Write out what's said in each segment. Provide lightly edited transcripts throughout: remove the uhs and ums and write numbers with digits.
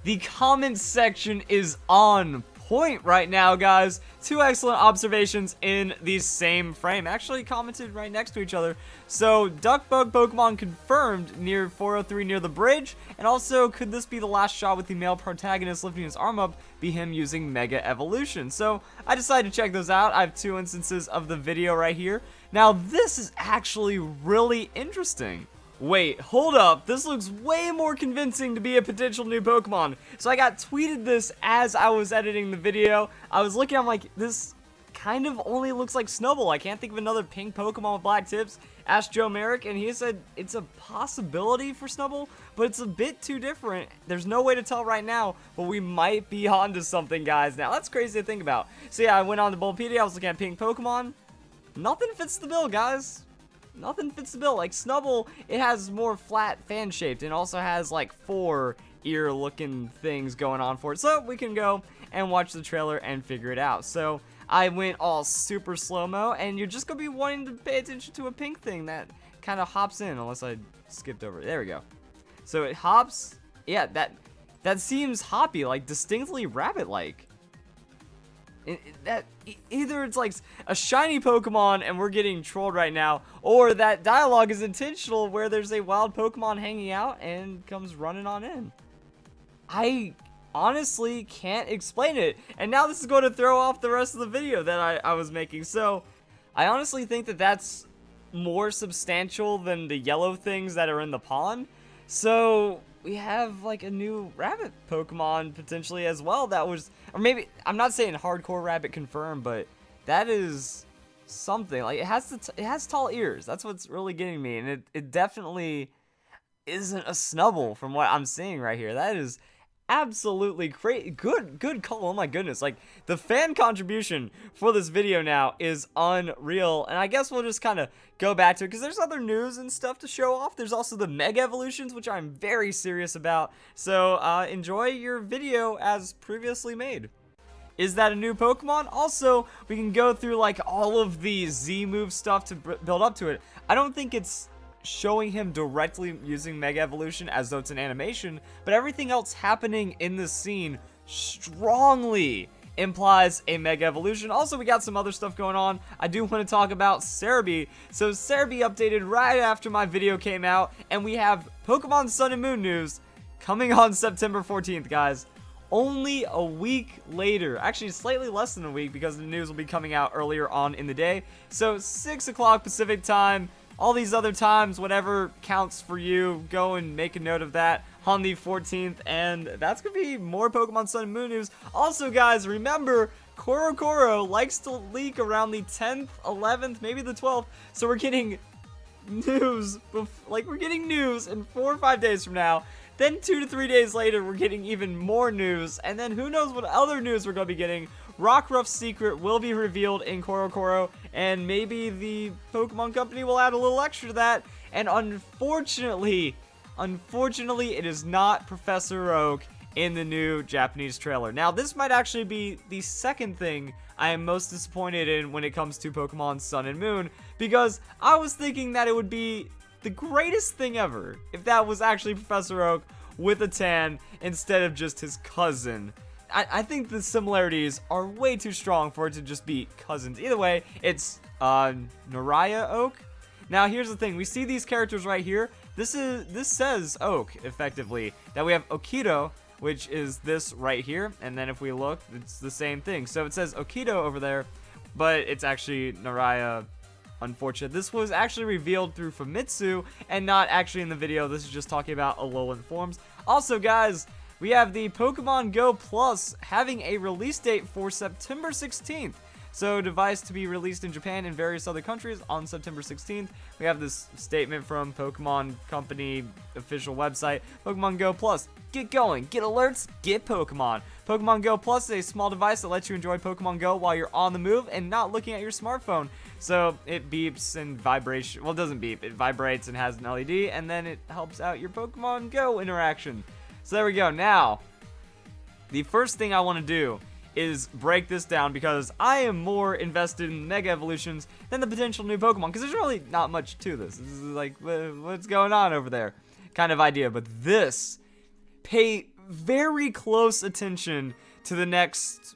The comment section is on point right now, guys. Two excellent observations in the same frame, actually commented right next to each other. So Duckbug Pokemon confirmed near 403 near the bridge, and also could this be the last shot with the male protagonist lifting his arm up be him using Mega Evolution? So I decided to check those out. I have two instances of the video right here. Now this is actually really interesting. Wait, hold up, this looks way more convincing to be a potential new Pokemon. So I got tweeted this as I was editing the video. I was looking, I'm like, this kind of only looks like Snubbull. I can't think of another pink Pokemon with black tips. Asked Joe Merrick, and he said it's a possibility for Snubbull, but it's a bit too different. There's no way to tell right now, but we might be onto something, guys. Now, that's crazy to think about. So yeah, I went on to Bulbapedia, I was looking at pink Pokemon. Nothing fits the bill, guys. Nothing fits the bill. Like Snubbull, it has more flat fan shaped and also has like 4 ear looking things going on for it. So we can go and watch the trailer and figure it out. So I went all super slow-mo, and you're just gonna be wanting to pay attention to a pink thing that kind of hops in, unless I skipped over it. There we go. So it hops. Yeah, that seems hoppy, like distinctly rabbit-like. Either it's like a shiny Pokemon and we're getting trolled right now, or that dialogue is intentional where there's a wild Pokemon hanging out and comes running on in. I honestly can't explain it, and now this is going to throw off the rest of the video that I was making. So I honestly think that that's more substantial than the yellow things that are in the pond. So we have like a new rabbit Pokemon potentially as well. That was, or maybe, I'm not saying hardcore rabbit confirmed, but that is something. Like it has tall ears. That's what's really getting me, and it definitely isn't a Snubbull from what I'm seeing right here. That is absolutely great. Good call. Oh my goodness, like the fan contribution for this video now is unreal. And I guess we'll just kind of go back to it because there's other news and stuff to show off. There's also the Mega Evolutions, which I'm very serious about. So enjoy your video as previously made. Is that a new Pokemon? Also, we can go through like all of the Z move stuff to build up to it. I don't think it's showing him directly using Mega Evolution as though it's an animation, but everything else happening in this scene strongly implies a Mega Evolution. Also, we got some other stuff going on. I do want to talk about Cerebi. So Cerebi updated right after my video came out, and we have Pokemon Sun and Moon news coming on September 14th, guys. Only a week later, actually slightly less than a week, because the news will be coming out earlier on in the day. So 6 o'clock Pacific time. All these other times, whatever counts for you, go and make a note of that on the 14th, and that's going to be more Pokemon Sun and Moon news. Also, guys, remember, Korokoro likes to leak around the 10th, 11th, maybe the 12th, so we're getting news, we're getting news in 4 or 5 days from now. Then 2 to 3 days later, we're getting even more news, and then who knows what other news we're going to be getting. Rockruff's secret will be revealed in Korokoro, and maybe the Pokemon Company will add a little extra to that. And unfortunately, it is not Professor Oak in the new Japanese trailer. Now, this might actually be the second thing I am most disappointed in when it comes to Pokemon Sun and Moon, because I was thinking that it would be the greatest thing ever if that was actually Professor Oak with a tan instead of just his cousin. I think the similarities are way too strong for it to just be cousins. Either way, it's Naraya Oak. Now, here's the thing. We see these characters right here. This says Oak, effectively. That we have Okito, which is this right here. And then if we look, it's the same thing. So it says Okito over there, but it's actually Naraya. Unfortunate. This was actually revealed through Famitsu and not actually in the video. This is just talking about Alolan forms. Also, guys, we have the Pokemon Go Plus having a release date for September 16th. So, device to be released in Japan and various other countries on September 16th. We have this statement from Pokemon Company official website. Pokemon Go Plus. Get going. Get alerts. Get Pokemon. Pokemon Go Plus is a small device that lets you enjoy Pokemon Go while you're on the move and not looking at your smartphone. So, it beeps and vibration. Well, it doesn't beep. It vibrates and has an LED, and then it helps out your Pokemon Go interaction. So there we go. Now, the first thing I want to do is break this down because I am more invested in Mega Evolutions than the potential new Pokemon, because there's really not much to this. This is like, what's going on over there kind of idea. But this, pay very close attention to the next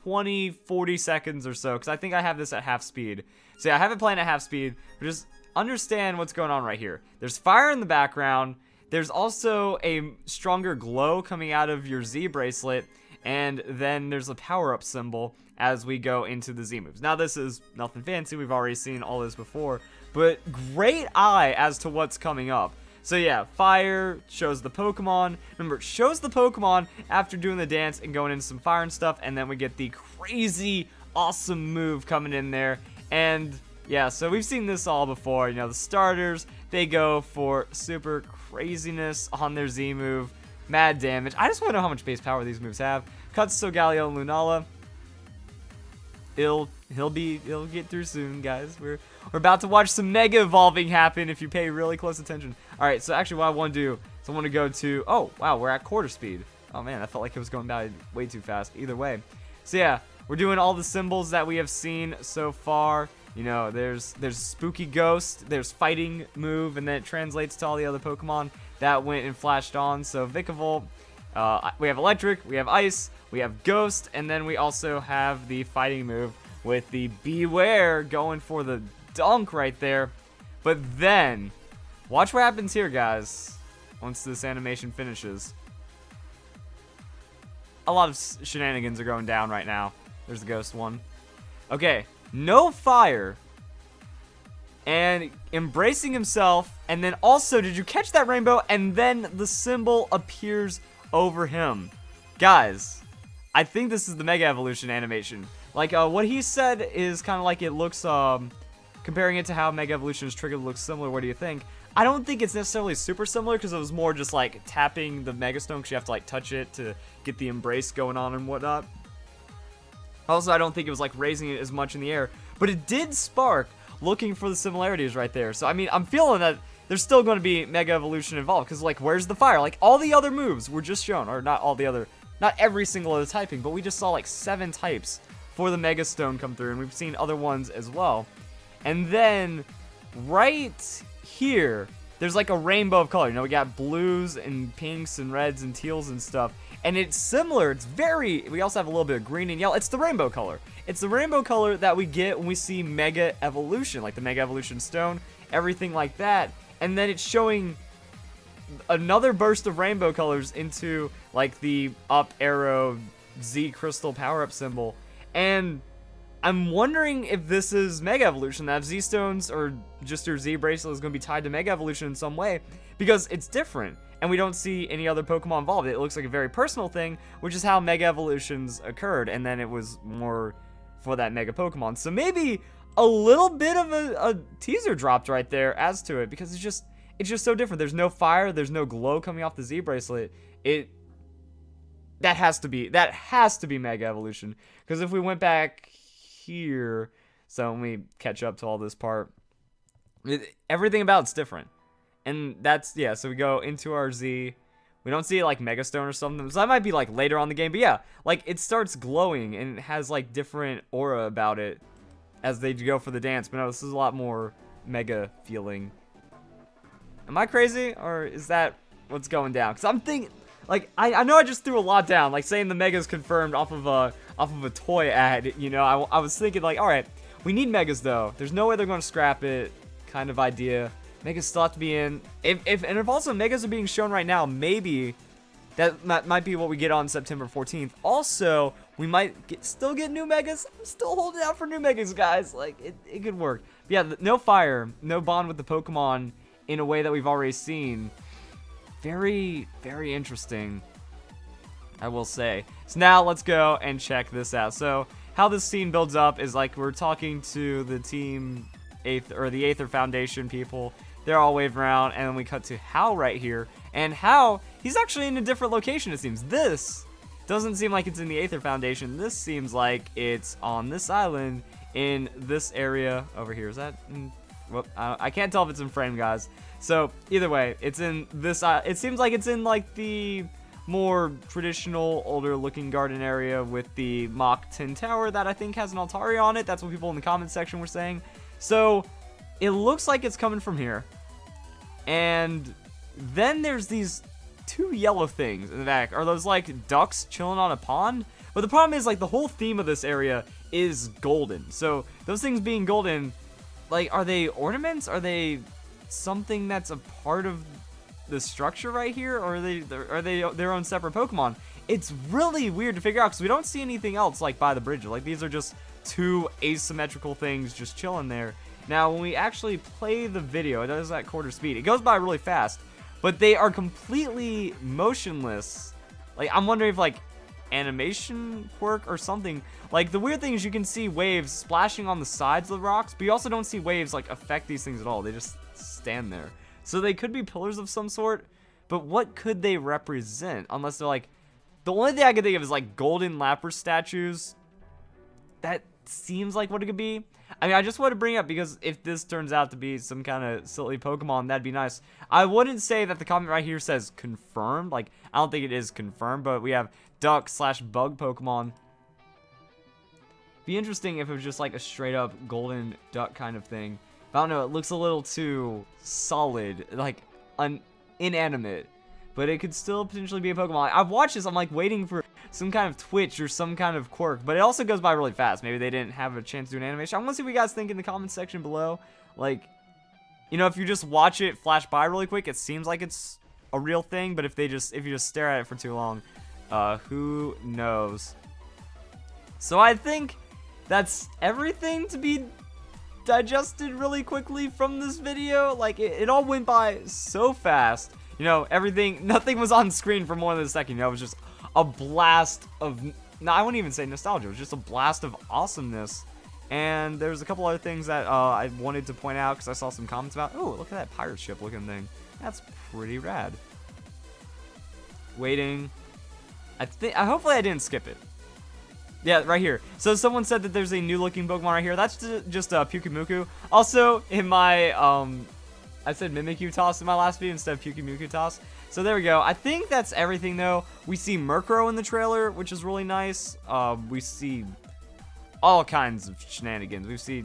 20, 40 seconds or so, because I think I have this at half speed. So yeah, I have it playing at half speed, but just understand what's going on right here. There's fire in the background. There's also a stronger glow coming out of your Z bracelet, and then there's a power-up symbol as we go into the Z moves. Now, this is nothing fancy. We've already seen all this before, but great eye as to what's coming up. So yeah, fire shows the Pokemon. Remember, it shows the Pokemon after doing the dance and going into some fire and stuff, and then we get the crazy, awesome move coming in there. And yeah, so we've seen this all before. You know, the starters, they go for super craziness on their Z move. Mad damage. I just want to know how much base power these moves have. Cuts to Galio and Lunala. He'll get through soon, guys. We're about to watch some Mega Evolving happen if you pay really close attention. All right, so actually what I want to do is I want to go to, oh, wow, we're at quarter speed. Oh, man, I felt like it was going by way too fast. Either way. So, yeah, we're doing all the symbols that we have seen so far. You know, there's Spooky Ghost, there's Fighting Move, and then it translates to all the other Pokemon that went and flashed on. So, Vikavolt, we have Electric, we have Ice, we have Ghost, and then we also have the Fighting Move with the Beware going for the dunk right there. But then, watch what happens here, guys, once this animation finishes. A lot of shenanigans are going down right now. There's the Ghost one. Okay, no fire. And embracing himself, and then also, did you catch that rainbow? And then the symbol appears over him. Guys, I think this is the Mega Evolution animation. Like, what he said is kind of like it looks, comparing it to how Mega Evolution's trigger looks similar. What do you think? I don't think it's necessarily super similar, because it was more just like tapping the Mega Stone, because you have to like touch it to get the embrace going on and whatnot. Also, I don't think it was like raising it as much in the air, but it did spark looking for the similarities right there. So, I mean, I'm feeling that there's still going to be Mega Evolution involved, because like, where's the fire? Like, all the other moves were just shown, or not all the other, not every single other typing, but we just saw like 7 types for the Mega Stone come through, and we've seen other ones as well. And then right here, there's like a rainbow of color. You know, we got blues and pinks and reds and teals and stuff. And it's similar. It's very, we also have a little bit of green and yellow. It's the rainbow color. It's the rainbow color that we get when we see Mega Evolution, like the Mega Evolution Stone, everything like that. And then it's showing another burst of rainbow colors into like the up arrow Z crystal power-up symbol. And I'm wondering if this is Mega Evolution, that Z Stones or just your Z bracelet is going to be tied to Mega Evolution in some way, because it's different, and we don't see any other Pokemon involved. It looks like a very personal thing, which is how Mega Evolutions occurred, and then it was more for that Mega Pokemon. So maybe a little bit of a teaser dropped right there as to it, because it's just so different. There's no fire, there's no glow coming off the Z bracelet. That has to be Mega Evolution, because if we went back here, so when we catch up to all this part, everything about it's different. And that's, yeah, so we go into our Z. We don't see like Mega Stone or something, so that might be like later on the game, but yeah, like it starts glowing and it has like different aura about it as they go for the dance. But no, this is a lot more Mega feeling. Am I crazy, or is that what's going down? Because I'm thinking, like, I know I just threw a lot down, like saying the Mega's confirmed off of a toy ad, you know. I was thinking like, all right, we need Megas though. There's no way they're going to scrap it, kind of idea. Megas still have to be in. If also Megas are being shown right now, maybe that might be what we get on September 14th. Also, we might still get new Megas. I'm still holding out for new Megas, guys. Like, it could work. But yeah, no fire, no bond with the Pokemon in a way that we've already seen. Very, very interesting, I will say. So now let's go and check this out. So how this scene builds up is like we're talking to the team the Aether Foundation people. They're all waving around, and then we cut to Hal right here. And Hal, he's actually in a different location, it seems. This doesn't seem like it's in the Aether Foundation. This seems like it's on this island in this area over here. Is that whoop, I can't tell if it's in frame, guys. So either way, it's in this. It seems like it's in like the more traditional, older-looking garden area with the Mach 10 tower that I think has an Altaria on it. That's what people in the comments section were saying. So it looks like it's coming from here. And then there's these two yellow things in the back. Are those like ducks chilling on a pond? But the problem is like the whole theme of this area is golden. So those things being golden, like, are they ornaments? Are they something that's a part of the structure right here, or are they their own separate Pokemon? It's really weird to figure out because we don't see anything else like by the bridge. Like, these are just two asymmetrical things just chilling there. Now, when we actually play the video, it does at quarter speed. It goes by really fast, but they are completely motionless. Like, I'm wondering if, like, animation quirk or something. Like, the weird thing is you can see waves splashing on the sides of the rocks, but you also don't see waves, like, affect these things at all. They just stand there. So they could be pillars of some sort, but what could they represent? Unless they're, like, the only thing I can think of is, like, golden Lapras statues. That seems like what it could be. I mean, I just want to bring it up because if this turns out to be some kind of silly Pokemon, that'd be nice. I wouldn't say that the comment right here says confirmed. Like, I don't think it is confirmed, but we have duck/bug Pokemon. Be interesting if it was just like a straight up golden duck kind of thing. But I don't know, it looks a little too solid, like inanimate. But it could still potentially be a Pokemon. I've watched this, I'm like waiting for some kind of twitch or some kind of quirk, but it also goes by really fast. Maybe they didn't have a chance to do an animation. I want to see what you guys think in the comments section below. Like, you know, if you just watch it flash by really quick, it seems like it's a real thing, but if you just stare at it for too long, who knows? So I think that's everything to be digested really quickly from this video. Like, it all went by so fast. You know, nothing was on screen for more than a second. You know, it was just a blast of, no, I wouldn't even say nostalgia. It was just a blast of awesomeness. And there's a couple other things that I wanted to point out because I saw some comments about, oh, look at that pirate ship looking thing. That's pretty rad. Waiting. Hopefully I didn't skip it. Yeah, right here. So someone said that there's a new looking Pokemon right here. That's just a Pyukumuku. Also, in my, I said Mimikyu toss in my last video instead of Pyukumuku toss. So there we go. I think that's everything though. We see Murkrow in the trailer, which is really nice. We see all kinds of shenanigans. We see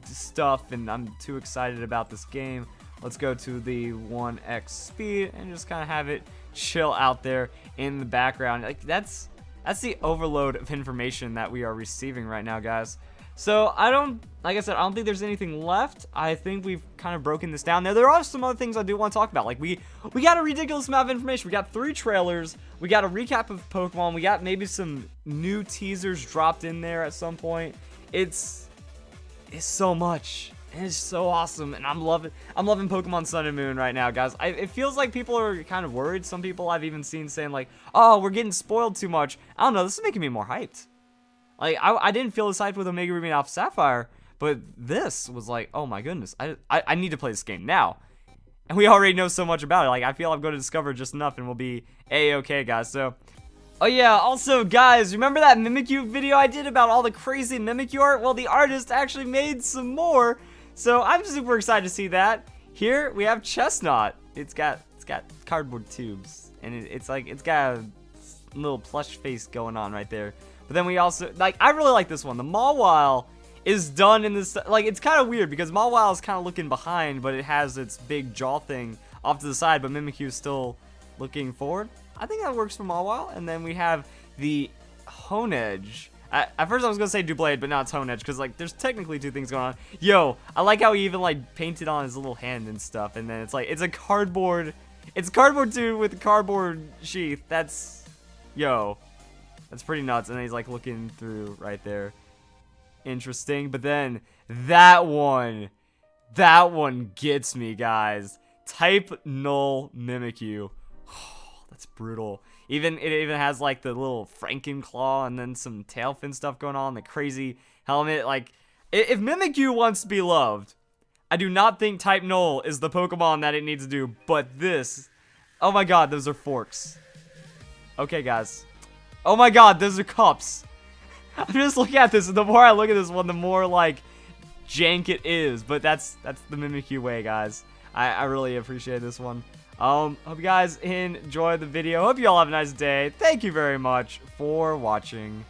stuff, and I'm too excited about this game. Let's go to the 1x speed and just kind of have it chill out there in the background. Like, that's the overload of information that we are receiving right now, guys. So like I said, I don't think there's anything left. I think we've kind of broken this down. Now, there are some other things I do want to talk about. Like, we got a ridiculous amount of information. We got 3 trailers. We got a recap of Pokemon. We got maybe some new teasers dropped in there at some point. It's so much. And it's so awesome, and I'm loving Pokemon Sun and Moon right now, guys. It feels like people are kind of worried. Some people I've even seen saying like, oh, we're getting spoiled too much. I don't know, this is making me more hyped. Like, I didn't feel as hyped with Omega Ruby and Alpha Sapphire, but this was like, oh my goodness, I need to play this game now. And we already know so much about it. Like, I feel I'm going to discover just enough and we'll be A-okay, guys. So, oh yeah, also, guys, remember that Mimikyu video I did about all the crazy Mimikyu art? Well, the artist actually made some more. So I'm super excited to see that. Here we have Chestnut. It's got cardboard tubes, and it's got a little plush face going on right there. But then we also, like, I really like this one. The Mawile is done in this, like, it's kind of weird because Mawile is kind of looking behind, but it has its big jaw thing off to the side, but Mimikyu is still looking forward. I think that works for Mawile. And then we have the Honedge. At first I was gonna say Doublade, but now it's Honedge, because like there's technically 2 things going on. Yo, I like how he even like painted on his little hand and stuff, and then it's like it's cardboard dude with a cardboard sheath. That's pretty nuts. And then he's like looking through right there. Interesting. But then that one gets me, guys. Type Null Mimikyu. That's brutal. It even has like the little Frankenclaw and then some tail fin stuff going on, the crazy helmet. Like, if Mimikyu wants to be loved, I do not think Type Null is the Pokemon that it needs to do. But this, oh my god, those are forks. Okay, guys. Oh my god, those are cups. I'm just looking at this, and the more I look at this one, the more like jank it is. But that's the Mimikyu way, guys. I really appreciate this one. Hope you guys enjoyed the video. Hope you all have a nice day. Thank you very much for watching.